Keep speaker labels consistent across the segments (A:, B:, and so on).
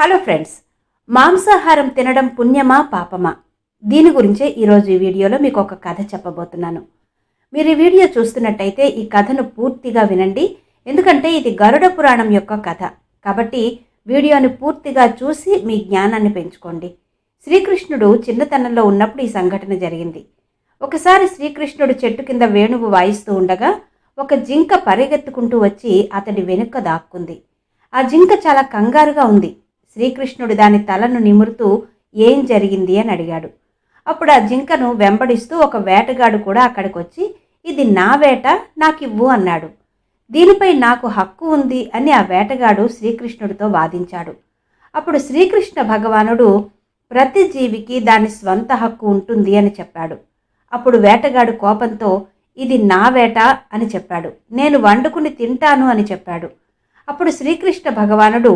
A: Hello friends, మాంసాహారం తినడం పుణ్యమా పాపమా? దీని గురించే ఈరోజు ఈ వీడియోలో మీకు ఒక కథ చెప్పబోతున్నాను. మీరు ఈ వీడియో చూస్తున్నట్టయితే ఈ కథను పూర్తిగా వినండి. ఎందుకంటే ఇది గరుడ పురాణం యొక్క కథ కాబట్టి వీడియోని పూర్తిగా చూసి మీ జ్ఞానాన్ని పెంచుకోండి. శ్రీకృష్ణుడు చిన్నతనంలో ఉన్నప్పుడు ఈ సంఘటన జరిగింది. ఒకసారి శ్రీకృష్ణుడు చెట్టు కింద వేణువు వాయిస్తూ ఉండగా ఒక జింక పరిగెత్తుకుంటూ వచ్చి అతడి వెనుక దాక్కుంది. ఆ జింక చాలా కంగారుగా ఉంది. శ్రీకృష్ణుడు దాని తలను నిమురుతూ ఏం జరిగింది అని అడిగాడు. అప్పుడు ఆ జింకను వెంబడిస్తూ ఒక వేటగాడు కూడా అక్కడికి వచ్చి, ఇది నా వేట, నాకివ్వు అన్నాడు. దీనిపై నాకు హక్కు ఉంది అని ఆ వేటగాడు శ్రీకృష్ణుడితో వాదించాడు. అప్పుడు శ్రీకృష్ణ భగవానుడు ప్రతి జీవికి దాని స్వంత హక్కు ఉంటుంది అని చెప్పాడు. అప్పుడు వేటగాడు కోపంతో ఇది నా వేట అని చెప్పాడు. నేను వండుకుని తింటాను అని చెప్పాడు. అప్పుడు శ్రీకృష్ణ భగవానుడు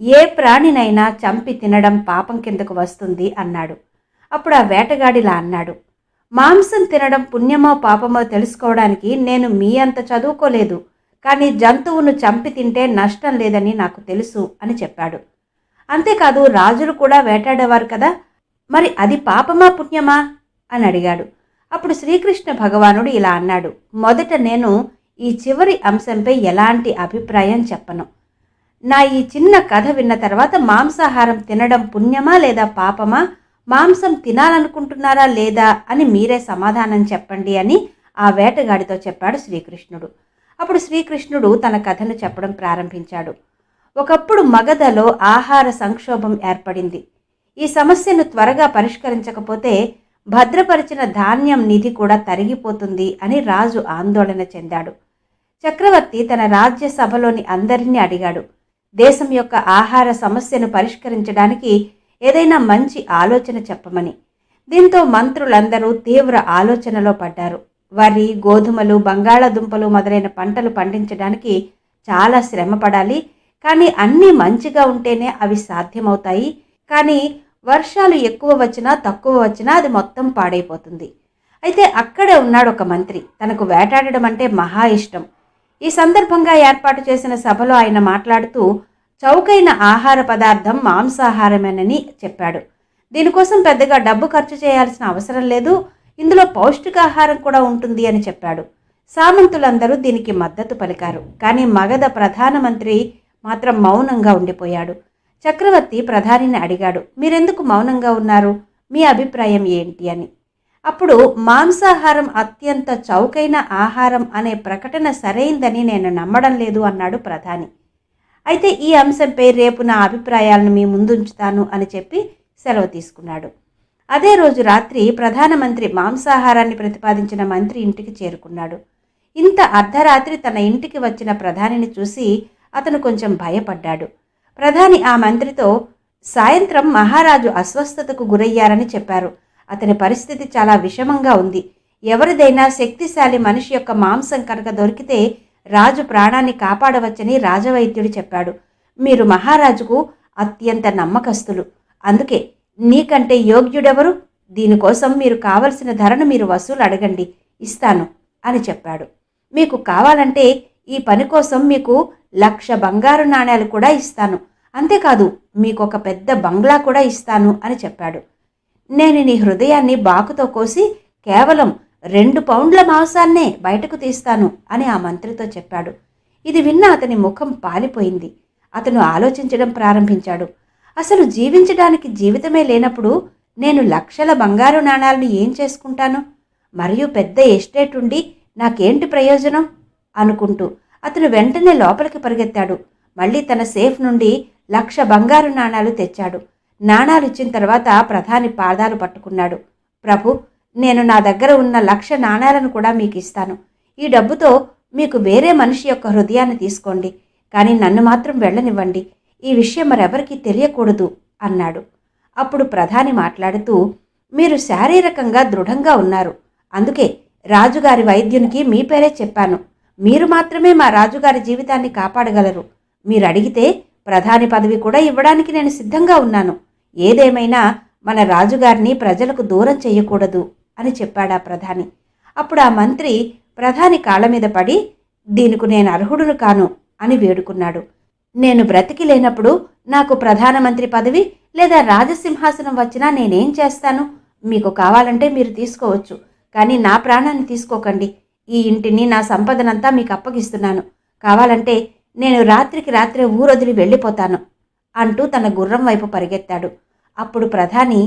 A: ఏ ప్రాణినైనా చంపి తినడం పాపం కిందకు వస్తుంది అన్నాడు. అప్పుడు ఆ వేటగాడిలా అన్నాడు, మాంసం తినడం పుణ్యమో పాపమో తెలుసుకోవడానికి నేను మీ అంత చదువుకోలేదు, కానీ జంతువును చంపి తింటే నష్టం లేదని నాకు తెలుసు అని చెప్పాడు. అంతేకాదు రాజులు కూడా వేటాడేవారు కదా, మరి అది పాపమా పుణ్యమా అని అడిగాడు. అప్పుడు శ్రీకృష్ణ భగవానుడు ఇలా అన్నాడు, మొదట నేను ఈ చివరి అంశంపై ఎలాంటి అభిప్రాయం చెప్పను. నా ఈ చిన్న కథ విన్న తర్వాత మాంసాహారం తినడం పుణ్యమా లేదా పాపమా, మాంసం తినాలనుకుంటున్నారా లేదా అని మీరే సమాధానం చెప్పండి అని ఆ వేటగాడితో చెప్పాడు శ్రీకృష్ణుడు. అప్పుడు శ్రీకృష్ణుడు తన కథను చెప్పడం ప్రారంభించాడు. ఒకప్పుడు మగధలో ఆహార సంక్షోభం ఏర్పడింది. ఈ సమస్యను త్వరగా పరిష్కరించకపోతే భద్రపరిచిన ధాన్యం నిధి కూడా తరిగిపోతుంది అని రాజు ఆందోళన చెందాడు. చక్రవర్తి తన రాజ్యసభలోని అందరినీ అడిగాడు, దేశం యొక్క ఆహార సమస్యను పరిష్కరించడానికి ఏదైనా మంచి ఆలోచన చెప్పమని. దీంతో మంత్రులందరూ తీవ్ర ఆలోచనలో పడ్డారు. వరి, గోధుమలు, బంగాళాదుంపలు మొదలైన పంటలు పండించడానికి చాలా శ్రమ పడాలి. కానీ అన్నీ మంచిగా ఉంటేనే అవి సాధ్యమవుతాయి. కానీ వర్షాలు ఎక్కువ వచ్చినా తక్కువ వచ్చినా అది మొత్తం పాడైపోతుంది. అయితే అక్కడే ఉన్నాడు ఒక మంత్రి. తనకు వేటాడడం అంటే మహా ఇష్టం. ఈ సందర్భంగా ఏర్పాటు చేసిన సభలో ఆయన మాట్లాడుతూ చౌకైన ఆహార పదార్థం మాంసాహారమేనని చెప్పాడు. దీనికోసం పెద్దగా డబ్బు ఖర్చు చేయాల్సిన అవసరం లేదు, ఇందులో పౌష్టికాహారం కూడా ఉంటుంది అని చెప్పాడు. సామంతులందరూ దీనికి మద్దతు పలికారు. కానీ మగధ ప్రధానమంత్రి మాత్రం మౌనంగా ఉండిపోయాడు. చక్రవర్తి ప్రధానిని అడిగాడు, మీరెందుకు మౌనంగా ఉన్నారు, మీ అభిప్రాయం ఏంటి అని. అప్పుడు మాంసాహారం అత్యంత చౌకైన ఆహారం అనే ప్రకటన సరైందని నేను నమ్మడం లేదు అన్నాడు ప్రధాని. అయితే ఈ అంశంపై రేపు నా అభిప్రాయాలను మీ ముందుంచుతాను అని చెప్పి సెలవు తీసుకున్నాడు. అదే రోజు రాత్రి ప్రధానమంత్రి మాంసాహారాన్ని ప్రతిపాదించిన మంత్రి ఇంటికి చేరుకున్నాడు. ఇంత అర్ధరాత్రి తన ఇంటికి వచ్చిన ప్రధానిని చూసి అతను కొంచెం భయపడ్డాడు. ప్రధాని ఆ మంత్రితో సాయంత్రం మహారాజు అస్వస్థతకు గురయ్యారని చెప్పారు. అతని పరిస్థితి చాలా విషమంగా ఉంది. ఎవరిదైనా శక్తిశాలి మనిషి యొక్క మాంసం కనుక దొరికితే రాజు ప్రాణాన్ని కాపాడవచ్చని రాజవైద్యుడు చెప్పాడు. మీరు మహారాజుకు అత్యంత నమ్మకస్తులు, అందుకే నీకంటే యోగ్యుడెవరు, దీనికోసం మీరు కావలసిన ధరను మీరు వసూలు అడగండి, ఇస్తాను అని చెప్పాడు. మీకు కావాలంటే ఈ పని కోసం మీకు 1,00,000 బంగారు నాణేలు కూడా ఇస్తాను, అంతేకాదు మీకు ఒక పెద్ద బంగ్లా కూడా ఇస్తాను అని చెప్పాడు. నేను నీ హృదయాన్ని బాకుతో కోసి కేవలం 2 పౌండ్ల మాంసాన్నే బయటకు తీస్తాను అని ఆ మంత్రితో చెప్పాడు. ఇది విన్న అతని ముఖం పాలిపోయింది. అతను ఆలోచించడం ప్రారంభించాడు. అసలు జీవించడానికి జీవితమే లేనప్పుడు నేను 1,00,000 బంగారు నాణాలను ఏం చేసుకుంటాను, మరియు పెద్ద ఎస్టేట్ ఉండి నాకేంటి ప్రయోజనం అనుకుంటూ అతను వెంటనే లోపలికి పరిగెత్తాడు. మళ్ళీ తన సేఫ్ నుండి 1,00,000 బంగారు నాణాలు తెచ్చాడు. నాణాలు ఇచ్చిన తర్వాత ప్రధాని పాదాలు పట్టుకున్నాడు. ప్రభు, నేను నా దగ్గర ఉన్న 1,00,000 నాణాలను కూడా మీకు ఇస్తాను. ఈ డబ్బుతో మీకు వేరే మనిషి యొక్క హృదయాన్ని తీసుకోండి, కానీ నన్ను మాత్రం వెళ్ళనివ్వండి. ఈ విషయం మరెవరికీ తెలియకూడదు అన్నాడు. అప్పుడు ప్రధాని మాట్లాడుతూ, మీరు శారీరకంగా దృఢంగా ఉన్నారు, అందుకే రాజుగారి వైద్యునికి మీ పేరే చెప్పాను. మీరు మాత్రమే మా రాజుగారి జీవితాన్ని కాపాడగలరు. మీరు అడిగితే ప్రధాని పదవి కూడా ఇవ్వడానికి నేను సిద్ధంగా ఉన్నాను. ఏదేమైనా మన రాజుగారిని ప్రజలకు దూరం చేయకూడదు అని చెప్పాడా ప్రధాని. అప్పుడు ఆ మంత్రి ప్రధాని కాళ్ళ మీద పడి, దీనికి నేను అర్హుడును కాను అని వేడుకున్నాడు. నేను బ్రతికి లేనప్పుడు నాకు ప్రధానమంత్రి పదవి లేదా రాజసింహాసనం వచ్చినా నేనేం చేస్తాను? మీకు కావాలంటే మీరు తీసుకోవచ్చు, కానీ నా ప్రాణాన్ని తీసుకోకండి. ఈ ఇంటిని, నా సంపదనంతా మీకు అప్పగిస్తున్నాను. కావాలంటే నేను రాత్రికి రాత్రే ఊరొదిలి వెళ్ళిపోతాను అంటూ తన గుర్రం వైపు పరిగెత్తాడు. అప్పుడు ప్రధాని,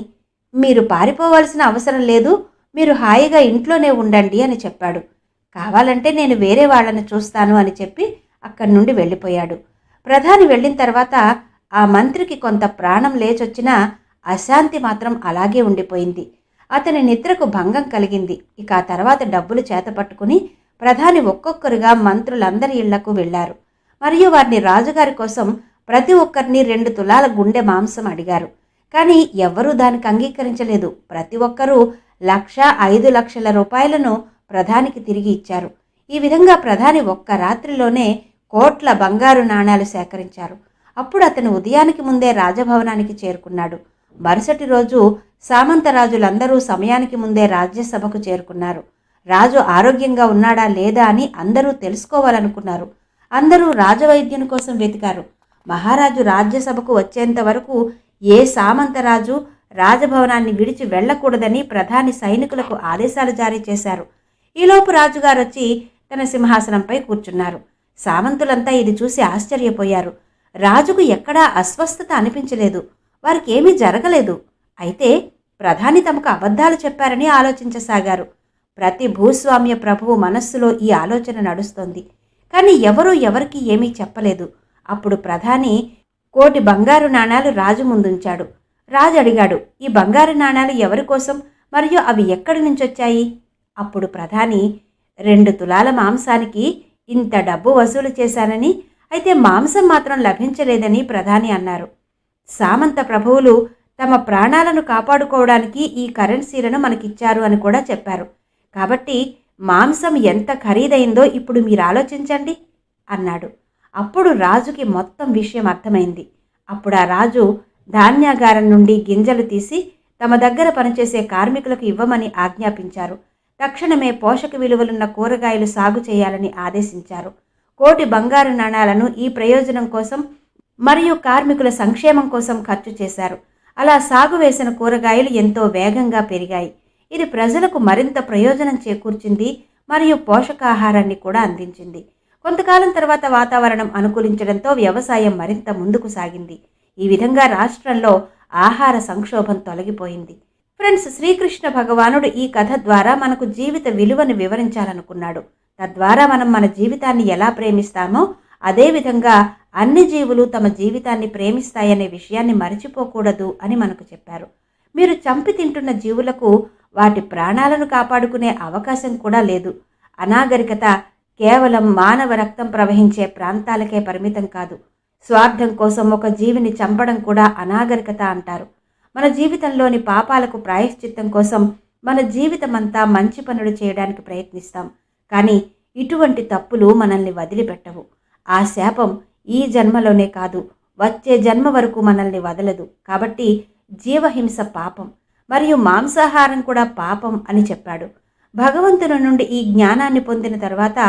A: మీరు పారిపోవాల్సిన అవసరం లేదు, మీరు హాయిగా ఇంట్లోనే ఉండండి అని చెప్పాడు. కావాలంటే నేను వేరే వాళ్ళని చూస్తాను అని చెప్పి అక్కడి నుండి వెళ్ళిపోయాడు. ప్రధాని వెళ్ళిన తర్వాత ఆ మంత్రికి కొంత ప్రాణం లేచొచ్చినా అశాంతి మాత్రం అలాగే ఉండిపోయింది. అతని నిద్రకు భంగం కలిగింది. ఇక ఆ తర్వాత డబ్బులు చేతపట్టుకుని ప్రధాని ఒక్కొక్కరుగా మంత్రులందరి ఇళ్లకు వెళ్లారు. మరియు వారిని రాజుగారి కోసం ప్రతి ఒక్కరిని 2 తులాల గుండె మాంసం అడిగారు. కానీ ఎవ్వరూ దానికి అంగీకరించలేదు. ప్రతి ఒక్కరూ 1,05,00,000 రూపాయలను ప్రధానికి తిరిగి ఇచ్చారు. ఈ విధంగా ప్రధాని ఒక్క రాత్రిలోనే కోట్ల బంగారు నాణాలు సేకరించారు. అప్పుడు అతను ఉదయానికి ముందే రాజభవనానికి చేరుకున్నాడు. మరుసటి రోజు సామంతరాజులందరూ సమయానికి ముందే రాజ్యసభకు చేరుకున్నారు. రాజు ఆరోగ్యంగా ఉన్నాడా లేదా అని అందరూ తెలుసుకోవాలనుకున్నారు. అందరూ రాజవైద్యుని కోసం వెతికారు. మహారాజు రాజ్యసభకు వచ్చేంత వరకు ఏ సామంతరాజు రాజభవనాన్ని విడిచి వెళ్లకూడదని ప్రధాని సైనికులకు ఆదేశాలు జారీ చేశారు. ఈలోపు రాజుగారు వచ్చి తన సింహాసనంపై కూర్చున్నారు. సామంతులంతా ఇది చూసి ఆశ్చర్యపోయారు. రాజుకు ఎక్కడా అస్వస్థత అనిపించలేదు. వారికి ఏమీ జరగలేదు. అయితే ప్రధాని తమకు అబద్ధాలు చెప్పారని ఆలోచించసాగారు. ప్రతి భూస్వామ్య ప్రభువు మనస్సులో ఈ ఆలోచన నడుస్తోంది. కానీ ఎవరూ ఎవరికి ఏమీ చెప్పలేదు. అప్పుడు ప్రధాని 1,00,00,000 బంగారు నాణాలు రాజు ముందుంచాడు. రాజు అడిగాడు, ఈ బంగారు నాణాలు ఎవరి కోసం మరియు అవి ఎక్కడి నుంచొచ్చాయి? అప్పుడు ప్రధాని, 2 తులాల మాంసానికి ఇంత డబ్బు వసూలు చేశానని, అయితే మాంసం మాత్రం లభించలేదని ప్రధాని అన్నారు. సామంత ప్రభువులు తమ ప్రాణాలను కాపాడుకోవడానికి ఈ కరెన్సీలను మనకిచ్చారు అని కూడా చెప్పారు. కాబట్టి మాంసం ఎంత ఖరీదైందో ఇప్పుడు మీరు ఆలోచించండి అన్నాడు. అప్పుడు రాజుకి మొత్తం విషయం అర్థమైంది. అప్పుడు ఆ రాజు ధాన్యాగారం నుండి గింజలు తీసి తమ దగ్గర పనిచేసే కార్మికులకు ఇవ్వమని ఆజ్ఞాపించారు. తక్షణమే పోషక విలువలున్న కూరగాయలు సాగు చేయాలని ఆదేశించారు. 1,00,00,000 బంగారు నాణాలను ఈ ప్రయోజనం కోసం మరియు కార్మికుల సంక్షేమం కోసం ఖర్చు చేశారు. అలా సాగు వేసిన కూరగాయలు ఎంతో వేగంగా పెరిగాయి. ఇది ప్రజలకు మరింత ప్రయోజనం చేకూర్చింది మరియు పోషకాహారాన్ని కూడా అందించింది. కొంతకాలం తర్వాత వాతావరణం అనుకూలించడంతో వ్యవసాయం మరింత ముందుకు సాగింది. ఈ విధంగా రాష్ట్రంలో ఆహార సంక్షోభం తొలగిపోయింది. ఫ్రెండ్స్, శ్రీకృష్ణ భగవానుడు ఈ కథ ద్వారా మనకు జీవిత విలువను వివరించాలనుకున్నాడు. తద్వారా మనం మన జీవితాన్ని ఎలా ప్రేమిస్తామో అదేవిధంగా అన్ని జీవులు తమ జీవితాన్ని ప్రేమిస్తాయనే విషయాన్ని మర్చిపోకూడదు అని మనకు చెప్పారు. మీరు చంపి తింటున్న జీవులకు వాటి ప్రాణాలను కాపాడుకునే అవకాశం కూడా లేదు. అనాగరికత కేవలం మానవ రక్తం ప్రవహించే ప్రాంతాలకే పరిమితం కాదు. స్వార్థం కోసం ఒక జీవిని చంపడం కూడా అనాగరికత అంటారు. మన జీవితంలోని పాపాలకు ప్రాయశ్చిత్తం కోసం మన జీవితమంతా మంచి పనులు చేయడానికి ప్రయత్నిస్తాం. కానీ ఇటువంటి తప్పులు మనల్ని వదిలిపెట్టవు. ఆ శాపం ఈ జన్మలోనే కాదు, వచ్చే జన్మ వరకు మనల్ని వదలదు. కాబట్టి జీవహింస పాపం మరియు మాంసాహారం కూడా పాపం అని చెప్పాడు. భగవంతుని నుండి ఈ జ్ఞానాన్ని పొందిన తర్వాత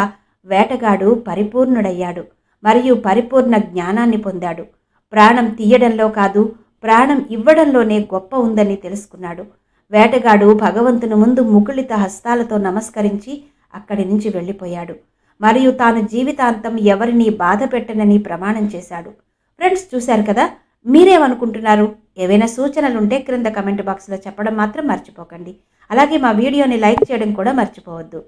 A: వేటగాడు పరిపూర్ణుడయ్యాడు మరియు పరిపూర్ణ జ్ఞానాన్ని పొందాడు. ప్రాణం తీయడంలో కాదు, ప్రాణం ఇవ్వడంలోనే గొప్ప ఉందని తెలుసుకున్నాడు. వేటగాడు భగవంతుని ముందు ముకుళిత హస్తాలతో నమస్కరించి అక్కడి నుంచి వెళ్ళిపోయాడు మరియు తాను జీవితాంతం ఎవరిని బాధ పెట్టనని ప్రమాణం చేశాడు. ఫ్రెండ్స్, చూశారు కదా, మీరేమనుకుంటున్నారు? ఏవైనా సూచనలుంటే క్రింద కమెంట్ బాక్స్లో చెప్పడం మాత్రం మర్చిపోకండి. అలాగే మా వీడియోని లైక్ చేయడం కూడా మర్చిపోవద్దు.